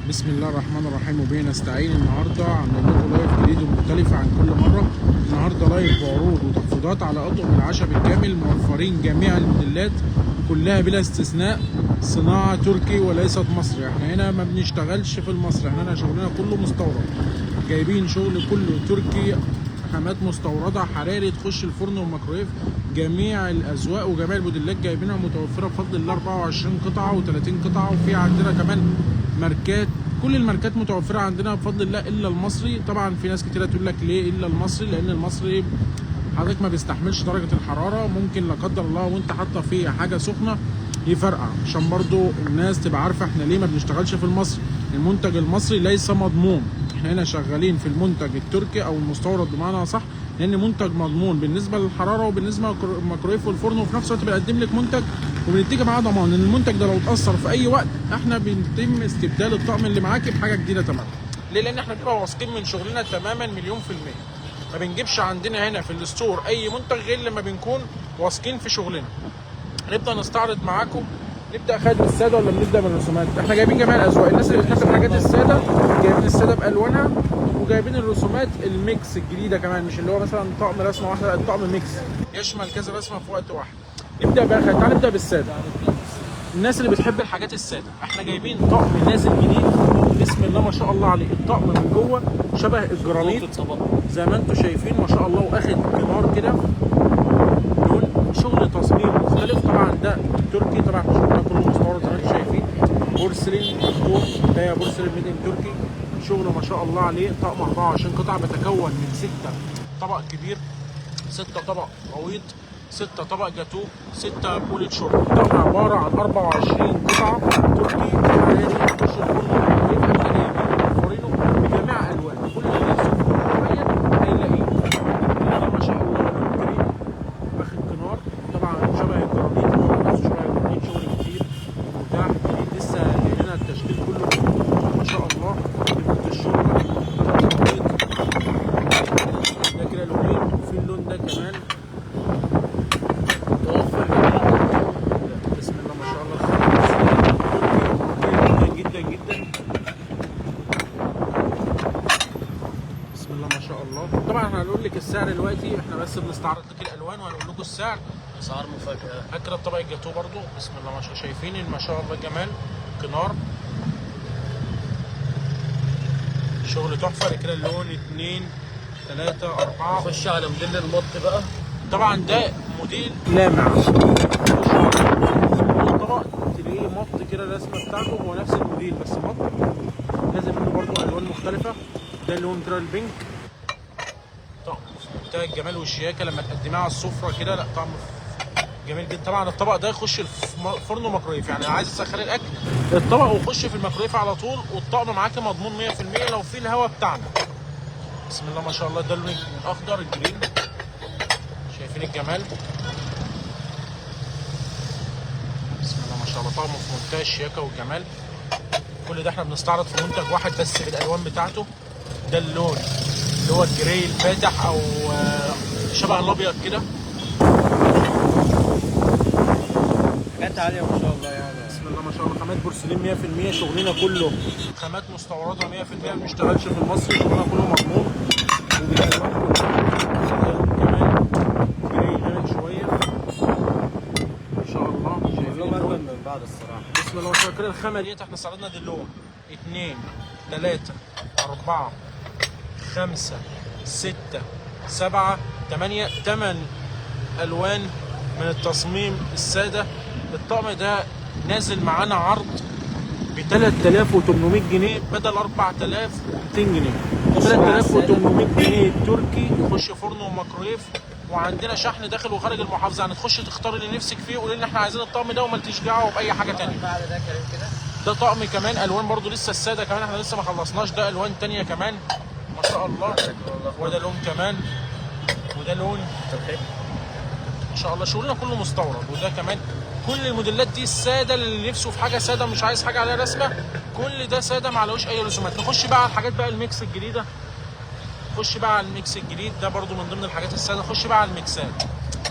بسم الله الرحمن الرحيم وبه نستعين. النهارده عاملين لكم لايف جديد ومختلف عن كل مره. النهارده لايف بعروض وتخفيضات على اطقم العشاء بالكامل، موفرين جميع الموديلات كلها بلا استثناء، صناعه تركي وليست مصري. احنا هنا ما بنشتغلش في المصري، احنا هنا شغلنا كله مستورد، جايبين شغل كله تركي، خامات مستورده حراري تخش الفرن والميكرويف، جميع الاذواق وجميع الموديلات جايبينها متوفره بفضل الله، 24 قطعه و30 قطعه. وفي عندنا كمان ماركات، كل الماركات متوفره عندنا بفضل الله الا المصري. طبعا في ناس كتيره تقول لك ليه الا المصري؟ لان المصري حضرتك ما بيستحملش درجه الحراره، ممكن لا قدر الله وانت حاطه فيه حاجه سخنه يفرقع. عشان برضو الناس تبقى عارفه احنا ليه ما بنشتغلش في المصري. المنتج المصري ليس مضمون، احنا هنا شغالين في المنتج التركي او المستورد بمعنى صح، لان منتج مضمون بالنسبه للحراره وبالنسبه للميكرويف والفرن، وفي نفس الوقت بنقدم لك منتج وبنديكي معاه ضمان ان المنتج ده لو اتاثر في اي وقت احنا بنتم استبدال الطقم اللي معاكي بحاجه جديده تماما. ليه؟ لان احنا بنبقى واثقين من شغلنا تماما مليون في الميه. ما بنجيبش عندنا هنا في الستور اي منتج غير لما بنكون واثقين في شغلنا. نبدا نستعرض معاكم. نبدا خد الساده ولا بنبدا بالرسومات؟ احنا جايبين جميع الاذواق، الناس اللي بتحب الحاجات الساده جايبين الساده بالوانها، وجايبين الرسومات الميكس الجديده كمان، مش اللي هو مثلا طقم رسمه واحده، لا الطقم ميكس يشمل كذا رسمه في وقت واحد. نبدا بقى، تعال نبدا بالساده. الناس اللي بتحب الحاجات الساده، احنا جايبين طقم نازل جديد بسم الله ما شاء الله عليه. الطقم من جوه شبه الجرانيت زي ما انتم شايفين ما شاء الله، واخد كنار كده، لون شغل تصميم مختلف. طبعا ده تركي، طبعا شغلنا كله مستورد زي ما انتم شايفين، بورسلين دكتور، ده بورسلين ميد ان تركي، شغله ما شاء الله عليه. طقم 24 قطعه بتكون من 6 طبق كبير، 6 طبق غويط، 6 طبق جاتو، 6 بولة شرب. الطقم عباره عن 24 قطعه تركي حراري يخش الفرن يبقى جايبين موفرينه بجميع الوان، كل اللي يوصف معين هيلاقيه. ما شاء الله كريم واخد كنار، طبعا شبه الجرانيت، هو شبه الجرانيت، شغل كتير متاح جديد لسه جاي لنا التشكيل كله ما شاء الله. بيحط الشوربه ده كده لونين، وفي اللون ده كمان متوفر بسم الله ما شاء الله. جدا جدا جدا بسم الله ما شاء الله. طبعا احنا هنقول لك السعر دلوقتي، احنا بس بنستعرض لك الالوان وهنقول لكم السعر. اسعار مفاجاه. فاكره الطبق الجاتو برضو بسم الله ما شاء الله، شايفين ما شاء الله جمال كنار، شغل تحفه. كده اللون 2 3 4. نخش على موديل المط بقى. طبعا ده موديل لامع، طبق تلاقيه مط كده الرسمه بتاعته هو نفس الموديل بس مط، نازل منه برضو الوان مختلفه. ده اللون كده البينك، طقم في منتهى الجمال والشياكه لما تقدميه على السفره كده، لا طعم جميل جدا. طبعا الطبق ده يخش الفرن وميكرويف، يعني عايز تسخني الاكل الطبق ويخش في الميكرويف على طول، والطقم معاكي مضمون 100% لو في الهواء بتاعنا. بسم الله ما شاء الله. ده اللون الاخضر الجرين، شايفين الجمال بسم الله ما شاء الله. طقم في منتهى الشياكه والجمال. كل ده احنا بنستعرض في منتج واحد بس بالالوان بتاعته. ده اللون اللي هو الجراي الفاتح او شبه الابيض كده، حاجات عاليه ما شاء الله يعني. بسم الله ما شاء الله. خامات بورسلين 100%، شغلنا كله خامات مستورده 100%، ما بنشتغلش في المصري، شغلنا كله مضمون وبالالوان كلها. كمان جراي غامق شويه ما شاء الله، شايفين اللون من بعد الصراحه. بسم الله ما شاء الله. كده الخامه ديت احنا استعرضنا دي اللون 2 3 4 5 6 7 8 الوان من التصميم الساده. الطقم ده نازل معانا عرض ب 3800 جنيه بدل 4200 جنيه. 3800 جنيه تركي يخش فرن وميكرويف، وعندنا شحن داخل وخارج المحافظه، يعني تخش تختار اللي نفسك فيه وقولي لنا احنا عايزين الطقم ده ومالكيش دعوه باي حاجه ثانيه. ده طقم كمان الوان برضو لسه الساده كمان احنا لسه ما خلصناش، ده الوان ثانيه كمان ما شاء الله. وده لون كمان، وده لون ما شاء الله. شغلنا كله مستورد. وده كمان كل الموديلات دي الساده اللي نفسه في حاجه ساده مش عايز حاجه عليها رسمه، كل ده ساده ما عليهوش اي رسومات. نخش بقى على الحاجات بقى الميكس الجديده. نخش بقى على الميكس الجديد ده برضو من ضمن الحاجات الساده. نخش بقى على الميكسات.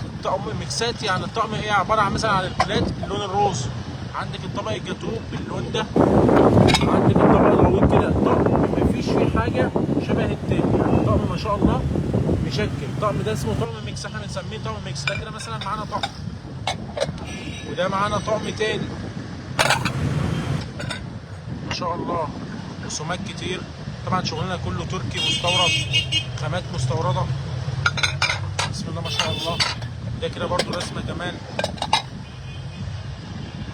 الطقم الميكسات يعني الطقم ايه؟ عباره عن مثلا عن البلات اللون الروز، عندك الطبق الجاتوه باللون ده، عندك الطبق الطقم ده اسمه طقم ميكس، احنا بنسميه طقم ميكس. ده كده مثلا معانا طقم، وده معانا طقم تاني ما شاء الله، رسومات كتير. طبعا شغلنا كله تركي مستورد، خامات مستورده. بسم الله ما شاء الله. ده كده برضو رسمه كمان.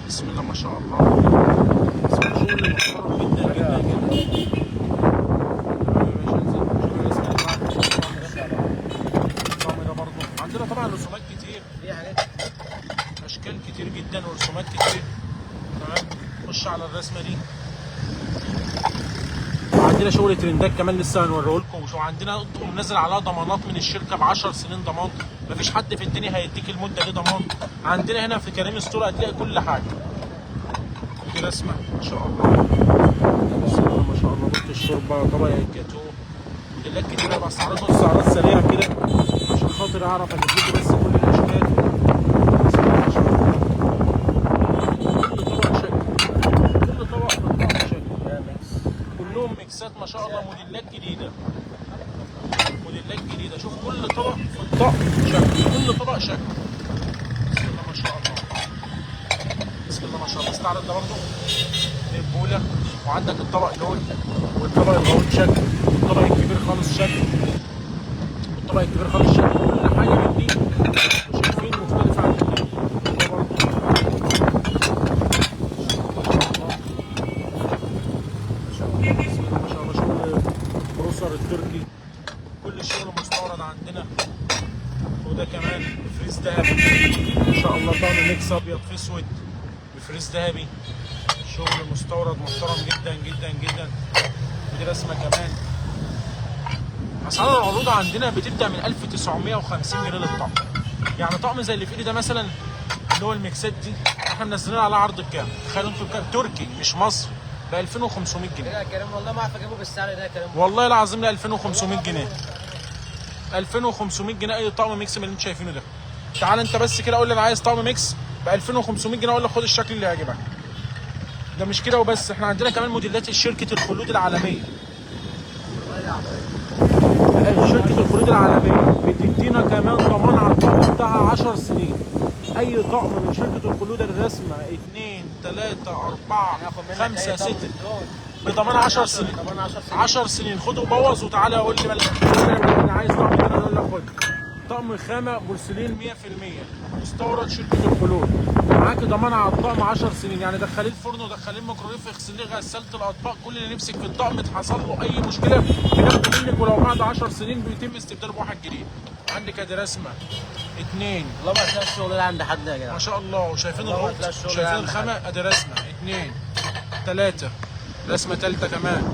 بسم الله ما شاء الله. بسم الله، شغل محترم جدا جدا جدا. الطقم ده برضو عندنا طبعا رسومات كتير، في حاجات اشكال كتير جدا ورسومات كتير. تمام، خش على الرسمه دي. وعندنا شغل ترندات كمان لسه هنوريه لكم. وعندنا اطقم نازل عليها ضمانات من الشركه ب 10 سنين ضمان. مفيش حد في الدنيا هيديك المده دي ضمان. عندنا هنا في كريم ستور هتلاقي كل حاجه. دي رسمه ما شاء الله. بسم الله ما شاء الله. بط الشوربه، طبق الجاتوه، موديلات كتيره بستعرضهم استعراض سريع كده عشان خاطر اعرف اجيب لكم بس كل الاشكال. بسم الله ما شاء الله. كل طبق شكل، كل طبق من طبق شكل. كلهم ميكسات ما شاء الله، موديلات جديده، موديلات جديده. شوف كل طبق في الطقم شكل، كل طبق شكل. بسم الله ما شاء الله. بسم الله ما شاء الله. استعرض ده برضه البوله، وعندك الطبق لون، والطبق الغويط شكل، والطبق الكبير خالص شكل، والطبق الكبير خالص شكل. كل حاجه من دي شايفين مختلفه عن التاني. ده برضه بسم الله ما شاء الله. شغل بروسر التركي، كل الشغل مستورد عندنا. وده كمان بفريز ذهبي ما شاء الله. طقم ميكس ابيض في اسود بفريز ذهبي، شغل مستورد محترم جدا جدا جدا. ودي رسمه كمان. اسعار العروض عندنا بتبدا من 1950 جنيه للطقم. يعني طقم زي اللي في ايدي ده مثلا، اللي هو الميكسات دي، احنا منزلين على عرض بكام؟ تخيلوا انتوا بكام؟ تركي مش مصر، ب 2500 جنيه. يا كريم والله ما عارف اجيبه بالسعر ده يا كريم. والله العظيم ل 2500 جنيه. 2500 جنيه اي طقم ميكس من اللي انتوا شايفينه ده. تعال انت بس كده قول لي انا عايز طقم ميكس ب 2500 جنيه، اقول لك خد الشكل اللي يعجبك. ده مش كده وبس، احنا عندنا كمان موديلات شركه الخلود العالميه. شركه الخلود العالميه بتدينا كمان ضمان على الطقم بتاعها 10 سنين. اي طقم من شركه الخلود الرسمه 2 3 4 5 6 بضمان 10 سنين. 10 سنين. خد وبوظ وتعالى قول لي انا عايز طقم كده، اقول لك خد طقم خامه بورسلين 100% مستورد شركه الخلود. معاك ضمان على الطقم 10 سنين. يعني دخليه الفرن ودخليه الميكرويف، اغسليه غساله الاطباق، كل اللي نفسك في الطقم حصل له اي مشكله بناخده منك، ولو بعد 10 سنين بيتم استبداله بواحد جديد. عندك ادي رسمه 2 والله ما هتلاقي الشغل ده عند حد يا جدع ما شاء الله. وشايفين والله ما الربط، هتلاقي الشغل ده شايفين عند الخامه. ادي رسمه 2 3 رسمه ثالثه كمان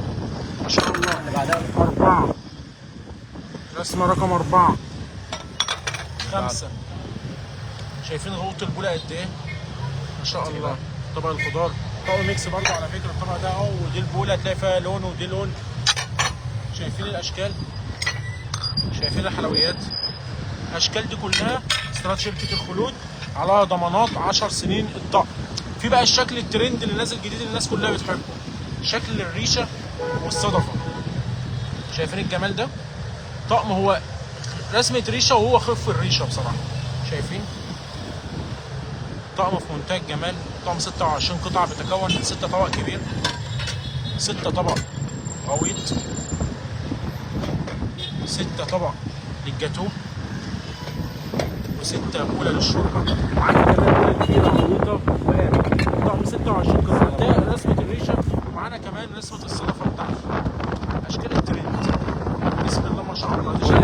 ما شاء الله. اللي بعدها 4 رسمه رقم 4 5. شايفين غوط البوله قد ايه ما شاء الله. طبق الخضار طبق ميكس برضه على فكره. الطبق ده اهو، ودي البوله هتلاقي فيها لون ودي لون. شايفين الاشكال، شايفين الحلويات. الاشكال دي كلها استيراد شركه الخلود، على ضمانات 10 سنين الطقم. في بقى الشكل الترند اللي نازل جديد اللي الناس كلها بتحبه، شكل الريشه والصدفه. شايفين الجمال ده؟ طقم هو رسمه ريشه وهو خف الريشه بصراحه. شايفين طقم في منتهى الجمال. طقم 26 قطعه بيتكون من 6 طبق كبير، 6 طبق غويط، 6 طبق للجاتوه، و6 بوله للشوربه. معانا كمان بوله كبيره غويطه وقارب. طقم 26 قطعه. ده رسمه الريشه، ومعانا كمان رسمه الصدفه بتاعته. اشكال الترند. بسم الله ما شاء الله. دي شكل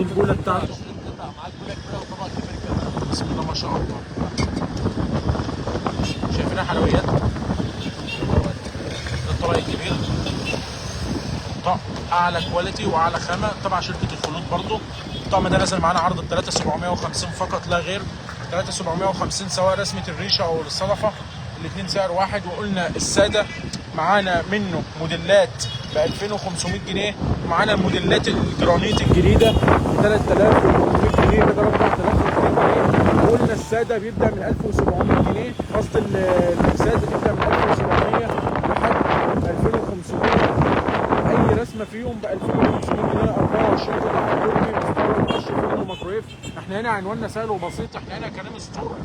البوله بتاعته. معاك بوله كبيره وطبق كبير كمان. بسم الله ما شاء الله. شايفينها حلويات. ده الطبق الكبير، طقم اعلى كواليتي واعلى خامه طبعا شركه الخلود برضو. الطقم ده نازل معانا عرض ب 3750 فقط لا غير. 3750 سواء رسمه الريشه او الصدفه، الاثنين سعر واحد. وقلنا الساده معانا منه موديلات ب 2500 جنيه، ومعانا الموديلات الجرانيت الجديده 3800 جنيه، كده 4200 جنيه. وقلنا الساده بيبدا من 1700 جنيه، قصد المكسات بتبدا من 1700 لحد 2500. اي رسمه فيهم ب 2500 جنيه. 24 قطعه تركي عنواننا سهل وبسيط، احنا هنا كريم ستور،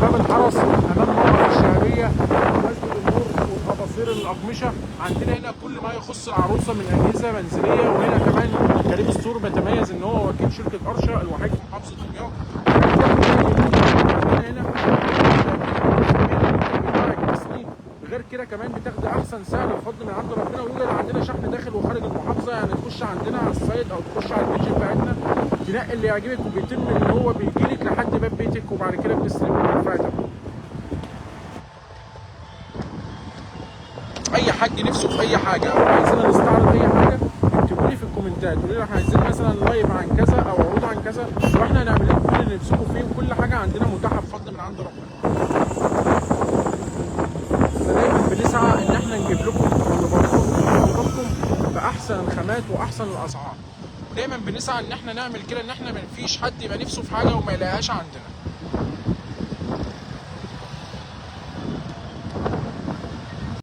باب الحرس امام موقف الشهريه، مسجد النور والاباصير الاقمشه. عندنا هنا كل ما يخص العروسه من اجهزه منزليه. وهنا كمان كريم ستور بيتميز ان هو وكيل شركه ارشا الوحيد في محافظه دمياط. هنا غير كده كمان بتاخد احسن سعر بفضل من عند ربنا. ويوجد عندنا شحن داخل وخارج المحافظه، يعني تخش عندنا على السايت او تخش على البيج بتاعتنا تنقي اللي يعجبك، وبيتم ان هو بيجيلك لحد باب بيتك وبعد كده بتستلمه بالفاتح. اي حد نفسه في اي حاجه او عايزين نستعرض اي حاجه اكتبوا لي في الكومنتات، قولوا لي احنا عايزين مثلا لايف عن كذا او عروض عن كذا، واحنا هنعمل لكم كل اللي نفسكم فيه، وكل حاجه عندنا متاحه بفضل من عند ربنا. دايما بنسعى ان احنا نجيب لكم طلباتكم باحسن الخامات واحسن الاسعار. دايما بنسعى ان احنا نعمل كده، ان احنا ما فيش حد يبقى نفسه في حاجه وما يلاقيهاش عندنا.